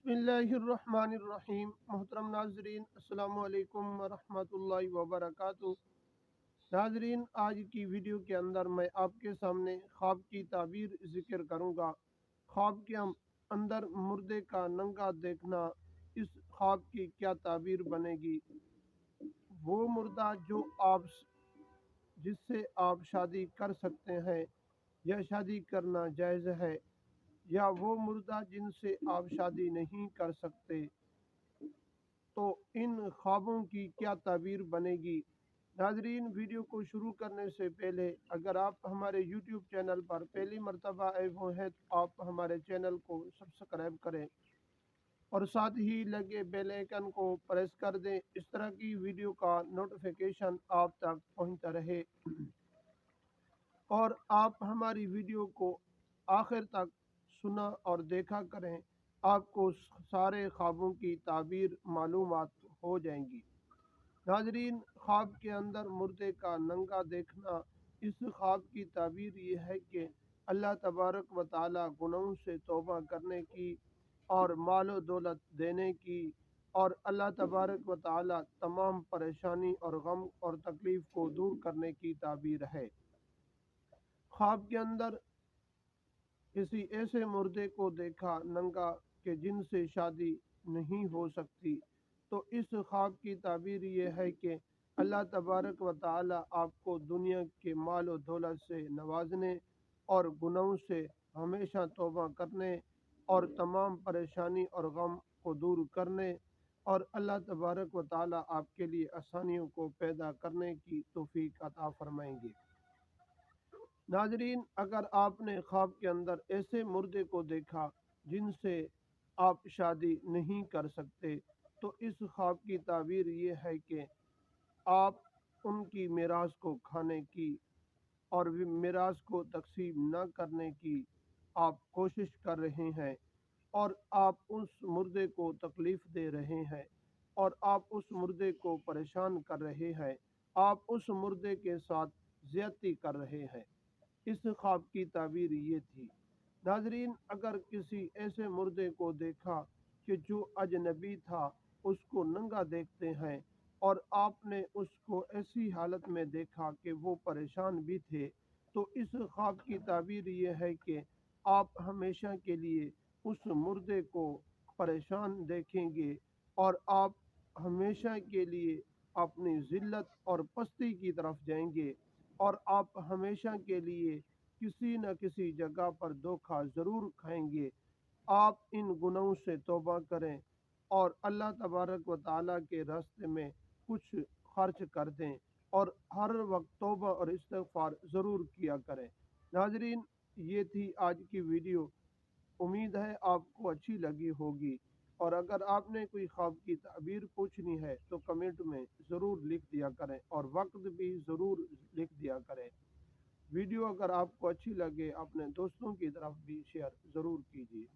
बिस्मिल्लाहिर्रहमानिर्रहीम। मोहतरम नाजरीन, अस्सलाम वालेकुम वरहमतुल्लाहि वबरकातुहू। नाजरीन, आज की वीडियो के अंदर मैं आपके सामने ख्वाब की ताबीर ज़िक्र करूँगा। ख्वाब के अंदर मुर्दे का नंगा देखना, इस ख्वाब की क्या ताबीर बनेगी। वो मुर्दा जो आप जिससे आप शादी कर सकते हैं या शादी करना जायज़ है, या वो मुर्दा जिनसे आप शादी नहीं कर सकते, तो इन ख्वाबों की क्या ताबीर बनेगी। नाजरीन, वीडियो को शुरू करने से पहले अगर आप हमारे यूट्यूब चैनल पर पहली मर्तबा आए हुए हैं तो आप हमारे चैनल को सब्सक्राइब करें और साथ ही लगे बेल आइकन को प्रेस कर दें। इस तरह की वीडियो का नोटिफिकेशन आप तक पहुंचता रहे और आप हमारी वीडियो को आखिर तक सुना और देखा करें। आपको सारे ख्वाबों की ताबीर मालूमात हो जाएंगी। नाजरीन, ख्वाब के अंदर मुर्दे का नंगा देखना, इस ख्वाब की ताबीर ये है कि अल्लाह तबारक व ताला गुनाहों से तौबा करने की और मालो दौलत देने की, और अल्लाह तबारक व ताला तमाम परेशानी और गम और तकलीफ़ को दूर करने की ताबीर है। ख्वाब के अंदर किसी ऐसे मुर्दे को देखा नंगा कि जिनसे शादी नहीं हो सकती, तो इस ख्वाब की ताबीर ये है कि अल्लाह तबारक व ताला आपको दुनिया के माल और दौलत से नवाजने और गुनाहों से हमेशा तौबा करने और तमाम परेशानी और गम को दूर करने, और अल्लाह तबारक व ताला आपके लिए आसानियों को पैदा करने की तौफीक अता फरमाएंगे। नाजरीन, अगर आपने ख्वाब के अंदर ऐसे मुर्दे को देखा जिनसे आप शादी नहीं कर सकते, तो इस ख्वाब की ताबीर ये है कि आप उनकी मीरास को खाने की और मीरास को तकसीम न करने की आप कोशिश कर रहे हैं, और आप उस मुर्दे को तकलीफ़ दे रहे हैं और आप उस मुर्दे को परेशान कर रहे हैं। आप उस मुर्दे के साथ ज़्यादती कर रहे हैं। इस ख्वाब की ताबीर ये थी। नाजरीन, अगर किसी ऐसे मुर्दे को देखा कि जो अजनबी था, उसको नंगा देखते हैं और आपने उसको ऐसी हालत में देखा कि वो परेशान भी थे, तो इस ख्वाब की ताबीर ये है कि आप हमेशा के लिए उस मुर्दे को परेशान देखेंगे और आप हमेशा के लिए अपनी ज़िल्लत और पस्ती की तरफ जाएंगे, और आप हमेशा के लिए किसी न किसी जगह पर धोखा ज़रूर खाएंगे। आप इन गुनाहों से तौबा करें और अल्लाह तबारक व ताला के रास्ते में कुछ खर्च कर दें, और हर वक्त तौबा और इस्तिग़फ़ार ज़रूर किया करें। नाजरीन, ये थी आज की वीडियो। उम्मीद है आपको अच्छी लगी होगी, और अगर आपने कोई ख्वाब की ताबीर पूछनी है तो कमेंट में ज़रूर लिख दिया करें और वक्त भी ज़रूर लिख दिया करें। वीडियो अगर आपको अच्छी लगे अपने दोस्तों की तरफ भी शेयर ज़रूर कीजिए।